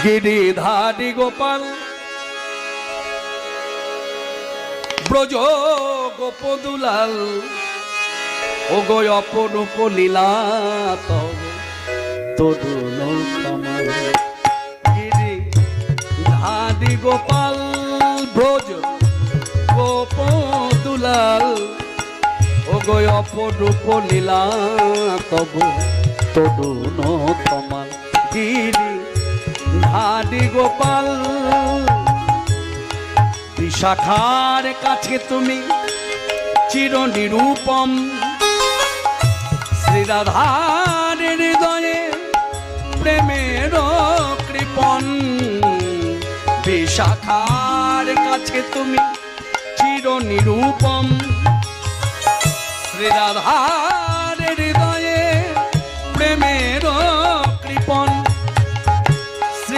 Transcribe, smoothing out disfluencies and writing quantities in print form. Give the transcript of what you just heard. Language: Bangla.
গিরিধারী গোপাল ব্রজ গোপদুলাল ও গো অপরূপ লীলা তরুণ কমল গিরিধারী গোপাল ব্রজ গোপদুলাল ও গো অপরূপ লীলা তব তরুণ কমল গিরিধারী গোপাল বিশাখার কাছে তুমি চির নিরূপম শ্রীরাধার হৃদয়ে প্রেমের কৃপণ বিশাখার কাছে তুমি চির নিরূপম শ্রীরাধা